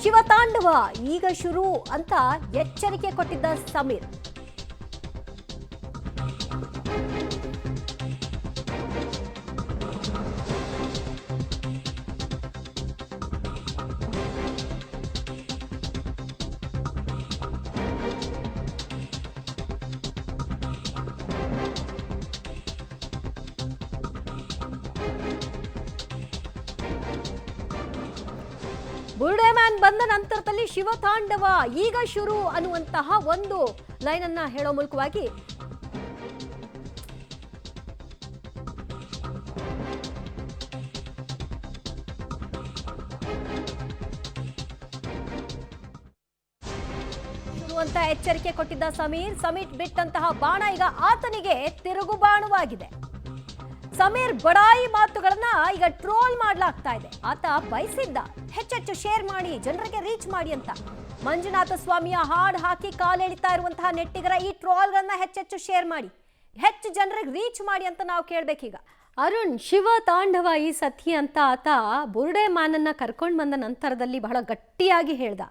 ಶಿವತಾಂಡವ ಈಗ ಶುರು ಅಂತ ಎಚ್ಚರಿಕೆ ಕೊಟ್ಟಿದ್ದ ಸಮೀರ್. ಬುರುಡೆ ಮ್ಯಾನ್ ಬಂದ ನಂತರದಲ್ಲಿ ಶಿವತಾಂಡವ ಈಗ ಶುರು ಅನ್ನುವಂತಹ ಒಂದು ಲೈನ್ ಅನ್ನ ಹೇಳೋ ಮೂಲಕವಾಗಿ ಅಂತ ಎಚ್ಚರಿಕೆ ಕೊಟ್ಟಿದ್ದ ಸಮೀರ್ ಬಿಟ್ಟಂತಹ ಬಾಣ ಈಗ ಆತನಿಗೆ ತಿರುಗು ಬಾಣವಾಗಿದೆ. ಸಮೀರ್ ಬಡಾಯಿ ಮಾತುಗಳನ್ನ ಈಗ ಟ್ರೋಲ್ ಮಾಡಲಾಗ್ತಾ ಇದೆ. ಆತ ಬಯಸಿದ್ದ ಹೆಚ್ಚೆಚ್ಚು ಶೇರ್ ಮಾಡಿ, ಜನರಿಗೆ ರೀಚ್ ಮಾಡಿ ಅಂತ. ಮಂಜುನಾಥ ಸ್ವಾಮಿಯ ಹಾಡು ಹಾಕಿ ಕಾಲೆಳಿತಾ ಇರುವಂತಹ ನೆಟ್ಟಿಗರ ಈ ಟ್ರೋಲ್ಗಳನ್ನ ಹೆಚ್ಚೆಚ್ಚು ಶೇರ್ ಮಾಡಿ, ಹೆಚ್ಚು ಜನರಿಗೆ ರೀಚ್ ಮಾಡಿ ಅಂತ ನಾವು ಕೇಳಬೇಕೀಗ. ಅರುಣ್, ಶಿವ ತಾಂಡವ ಈ ಸತಿ ಅಂತ ಆತ ಬುರುಡೆ ಮ್ಯಾನನ್ನ ಕರ್ಕೊಂಡು ಬಂದ ನಂತರದಲ್ಲಿ ಬಹಳ ಗಟ್ಟಿಯಾಗಿ ಹೇಳ್ದ.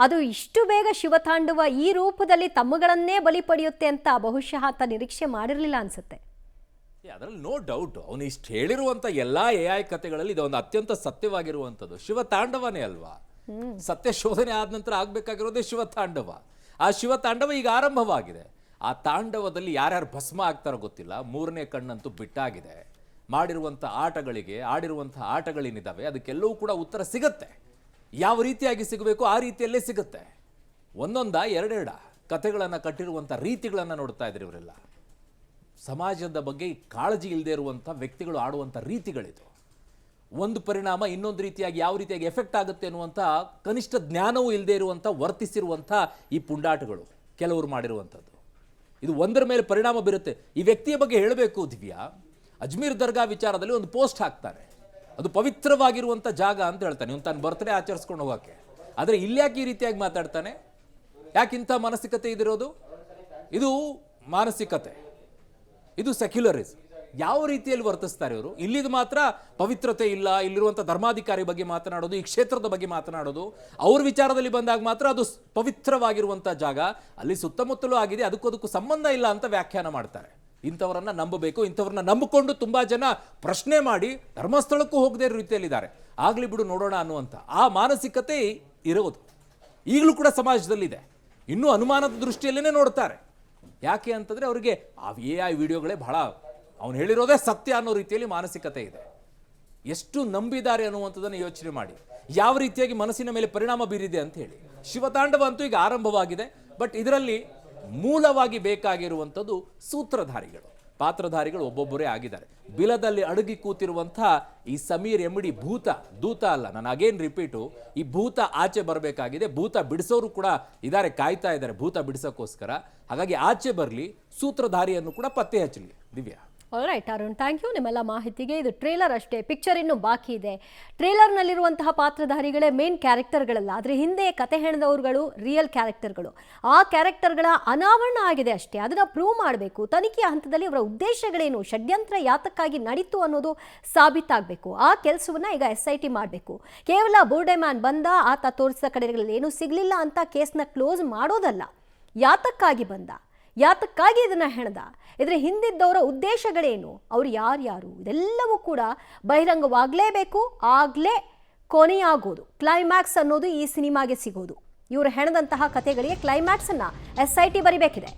ಅದು ಇಷ್ಟು ಬೇಗ ಶಿವತಾಂಡವ ಈ ರೂಪದಲ್ಲಿ ತಮ್ಮಗಳನ್ನೇ ಬಲಿ ಪಡೆಯುತ್ತೆ ಅಂತ ಬಹುಶಃ ಆತ ನಿರೀಕ್ಷೆ ಮಾಡಿರಲಿಲ್ಲ ಅನ್ಸುತ್ತೆ. ಅದರಲ್ಲಿ ನೋ ಡೌಟ್. ಅವನು ಇಷ್ಟು ಹೇಳಿರುವಂತ ಎಲ್ಲಾ AI ಕಥೆಗಳಲ್ಲಿ ಇದೊಂದು ಅತ್ಯಂತ ಸತ್ಯವಾಗಿರುವಂಥದ್ದು. ಶಿವತಾಂಡವನೇ ಅಲ್ವಾ? ಸತ್ಯ ಶೋಧನೆ ಆದ ನಂತರ ಆಗ್ಬೇಕಾಗಿರೋದೇ ಶಿವತಾಂಡವ. ಆ ಶಿವತಾಂಡವ ಈಗ ಆರಂಭವಾಗಿದೆ. ಆ ತಾಂಡವದಲ್ಲಿ ಯಾರ್ಯಾರು ಭಸ್ಮ ಆಗ್ತಾರೋ ಗೊತ್ತಿಲ್ಲ. ಮೂರನೇ ಕಣ್ಣಂತೂ ಬಿಟ್ಟಾಗಿದೆ. ಮಾಡಿರುವಂಥ ಆಟಗಳಿಗೆ, ಆಡಿರುವಂಥ ಆಟಗಳೇನಿದ್ದಾವೆ ಅದಕ್ಕೆಲ್ಲವೂ ಕೂಡ ಉತ್ತರ ಸಿಗತ್ತೆ. ಯಾವ ರೀತಿಯಾಗಿ ಸಿಗಬೇಕು ಆ ರೀತಿಯಲ್ಲೇ ಸಿಗುತ್ತೆ. ಒಂದೊಂದ ಎರಡೆರಡ ಕಥೆಗಳನ್ನು ಕಟ್ಟಿರುವಂಥ ರೀತಿಗಳನ್ನು ನೋಡ್ತಾ ಇದ್ರು ಇವರೆಲ್ಲ. ಸಮಾಜದ ಬಗ್ಗೆ ಕಾಳಜಿ ಇಲ್ಲದೆ ಇರುವಂಥ ವ್ಯಕ್ತಿಗಳು ಆಡುವಂಥ ರೀತಿಗಳಿದು. ಒಂದು ಪರಿಣಾಮ ಇನ್ನೊಂದು ರೀತಿಯಾಗಿ ಯಾವ ರೀತಿಯಾಗಿ ಎಫೆಕ್ಟ್ ಆಗುತ್ತೆ ಅನ್ನುವಂಥ ಕನಿಷ್ಠ ಜ್ಞಾನವೂ ಇಲ್ಲದೆ ಇರುವಂಥ ವರ್ತಿಸಿರುವಂಥ ಈ ಪುಂಡಾಟಗಳು ಕೆಲವರು ಮಾಡಿರುವಂಥದ್ದು. ಇದು ಒಂದರ ಮೇಲೆ ಪರಿಣಾಮ ಬೀರುತ್ತೆ. ಈ ವ್ಯಕ್ತಿಯ ಬಗ್ಗೆ ಹೇಳಬೇಕು ದಿವ್ಯಾ, ಅಜ್ಮೀರ್ ದರ್ಗಾ ವಿಚಾರದಲ್ಲಿ ಒಂದು ಪೋಸ್ಟ್ ಹಾಕ್ತಾರೆ. ಅದು ಪವಿತ್ರವಾಗಿರುವಂಥ ಜಾಗ ಅಂತ ಹೇಳ್ತಾನೆ, ಇವನು ತನ್ನ ಬರ್ತ್ಡೇ ಆಚರಿಸ್ಕೊಂಡು ಹೋಗೋಕ್ಕೆ. ಆದರೆ ಇಲ್ಯಾಕೆ ಈ ರೀತಿಯಾಗಿ ಮಾತಾಡ್ತಾನೆ? ಯಾಕಿಂಥ ಮಾನಸಿಕತೆ ಇದಿರೋದು? ಇದು ಮಾನಸಿಕತೆ, ಇದು ಸೆಕ್ಯುಲರಿಸಮ್. ಯಾವ ರೀತಿಯಲ್ಲಿ ವರ್ತಿಸ್ತಾರೆ ಇವರು? ಇಲ್ಲಿದು ಮಾತ್ರ ಪವಿತ್ರತೆ ಇಲ್ಲ, ಇಲ್ಲಿರುವಂಥ ಧರ್ಮಾಧಿಕಾರಿ ಬಗ್ಗೆ ಮಾತನಾಡೋದು, ಈ ಕ್ಷೇತ್ರದ ಬಗ್ಗೆ ಮಾತನಾಡೋದು, ಅವ್ರ ವಿಚಾರದಲ್ಲಿ ಬಂದಾಗ ಮಾತ್ರ ಅದು ಪವಿತ್ರವಾಗಿರುವಂಥ ಜಾಗ, ಅಲ್ಲಿ ಸುತ್ತಮುತ್ತಲೂ ಆಗಿದೆ, ಅದಕ್ಕೂ ಸಂಬಂಧ ಇಲ್ಲ ಅಂತ ವ್ಯಾಖ್ಯಾನ ಮಾಡ್ತಾರೆ. ಇಂಥವರನ್ನ ನಂಬಬೇಕು, ಇಂಥವ್ರನ್ನ ನಂಬಿಕೊಂಡು ತುಂಬಾ ಜನ ಪ್ರಶ್ನೆ ಮಾಡಿ ಧರ್ಮಸ್ಥಳಕ್ಕೂ ಹೋಗದೇ ಇರೋ ರೀತಿಯಲ್ಲಿದ್ದಾರೆ. ಆಗ್ಲಿ ಬಿಡು ನೋಡೋಣ ಅನ್ನುವಂಥ ಆ ಮಾನಸಿಕತೆ ಇರೋದು ಈಗಲೂ ಕೂಡ ಸಮಾಜದಲ್ಲಿದೆ. ಇನ್ನೂ ಅನುಮಾನದ ದೃಷ್ಟಿಯಲ್ಲೇ ನೋಡ್ತಾರೆ. ಯಾಕೆ ಅಂತಂದ್ರೆ ಅವರಿಗೆ ಆ AI ವಿಡಿಯೋಗಳೇ ಬಹಳ, ಅವನು ಹೇಳಿರೋದೇ ಸತ್ಯ ಅನ್ನೋ ರೀತಿಯಲ್ಲಿ ಮಾನಸಿಕತೆ ಇದೆ. ಎಷ್ಟು ನಂಬಿದ್ದಾರೆ ಅನ್ನುವಂಥದ್ದನ್ನು ಯೋಚನೆ ಮಾಡಿ, ಯಾವ ರೀತಿಯಾಗಿ ಮನಸ್ಸಿನ ಮೇಲೆ ಪರಿಣಾಮ ಬೀರಿದೆ ಅಂತ ಹೇಳಿ. ಶಿವತಾಂಡವ ಅಂತೂ ಈಗ ಆರಂಭವಾಗಿದೆ. ಬಟ್ ಇದರಲ್ಲಿ ಮೂಲವಾಗಿ ಬೇಕಾಗಿರುವಂಥದ್ದು ಸೂತ್ರಧಾರಿಗಳು, ಪಾತ್ರಧಾರಿಗಳು ಒಬ್ಬೊಬ್ಬರೇ ಆಗಿದ್ದಾರೆ. ಬಿಲದಲ್ಲಿ ಅಡಗಿ ಕೂತಿರುವಂಥ ಈ ಸಮೀರ್ ಎಮ್ಮಿಡಿ ದೂತ ಅಲ್ಲ, ನಾನು ಅಗೇನ್ ರಿಪೀಟು, ಈ ಭೂತ ಆಚೆ ಬರಬೇಕಾಗಿದೆ. ಭೂತ ಬಿಡಿಸೋರು ಕೂಡ ಇದ್ದಾರೆ, ಕಾಯ್ತಾ ಇದ್ದಾರೆ ಭೂತ ಬಿಡಿಸೋಕ್ಕೋಸ್ಕರ. ಹಾಗಾಗಿ ಆಚೆ ಬರಲಿ, ಸೂತ್ರಧಾರಿಯನ್ನು ಕೂಡ ಪತ್ತೆ ಹಚ್ಚಲಿ. Divya, alright Arun, thank you ನಿಮ್ಮೆಲ್ಲ ಮಾಹಿತಿಗೆ. ಇದು ಟ್ರೇಲರ್ ಅಷ್ಟೇ, ಪಿಕ್ಚರ್ ಇನ್ನೂ ಬಾಕಿ ಇದೆ. ಟ್ರೇಲರ್ನಲ್ಲಿರುವಂತಹ ಪಾತ್ರಧಾರಿಗಳೇ ಮೇನ್ ಕ್ಯಾರೆಕ್ಟರ್ಗಳಲ್ಲ, ಆದರೆ ಹಿಂದೆ ಕತೆ ಹೆಣೆದವರುಗಳು ರಿಯಲ್ ಕ್ಯಾರೆಕ್ಟರ್ಗಳು. ಆ ಕ್ಯಾರೆಕ್ಟರ್ಗಳ ಅನಾವರಣ ಆಗಿದೆ ಅಷ್ಟೇ. ಅದನ್ನು ಪ್ರೂವ್ ಮಾಡಬೇಕು. ತನಿಖೆಯ ಹಂತದಲ್ಲಿ ಅವರ ಉದ್ದೇಶಗಳೇನು, ಷಡ್ಯಂತ್ರ ಯಾತಕ್ಕಾಗಿ ನಡೀತು ಅನ್ನೋದು ಸಾಬೀತಾಗಬೇಕು. ಆ ಕೆಲಸವನ್ನು ಈಗ SIT ಮಾಡಬೇಕು. ಕೇವಲ ಬುರುಡೆ ಮ್ಯಾನ್ ಬಂದ, ಆತ ತೋರಿಸಿದ ಕಡೆಗಳಲ್ಲಿ ಏನೂ ಸಿಗಲಿಲ್ಲ ಅಂತ ಕೇಸ್ನ ಕ್ಲೋಸ್ ಮಾಡೋದಲ್ಲ. ಯಾತಕ್ಕಾಗಿ ಬಂದ, ಯಾತಕ್ಕಾಗಿ ಇದನ್ನ ಹೆಣದ, ಇದರ ಹಿಂದಿದ್ದವರ ಉದ್ದೇಶಗಳೇನು, ಅವರು ಯಾರ್ಯಾರು, ಇದೆಲ್ಲವೂ ಕೂಡ ಬಹಿರಂಗವಾಗಲೇಬೇಕು. ಆಗಲೇ ಕೊನೆಯಾಗೋದು, ಕ್ಲೈಮ್ಯಾಕ್ಸ್ ಅನ್ನೋದು ಈ ಸಿನಿಮಾಗೆ ಸಿಗೋದು. ಇವರು ಹೆಣದಂತಹ ಕಥೆಗಳಿಗೆ ಕ್ಲೈಮ್ಯಾಕ್ಸ್ ಅನ್ನ SIT ಬರಿಬೇಕಿದೆ.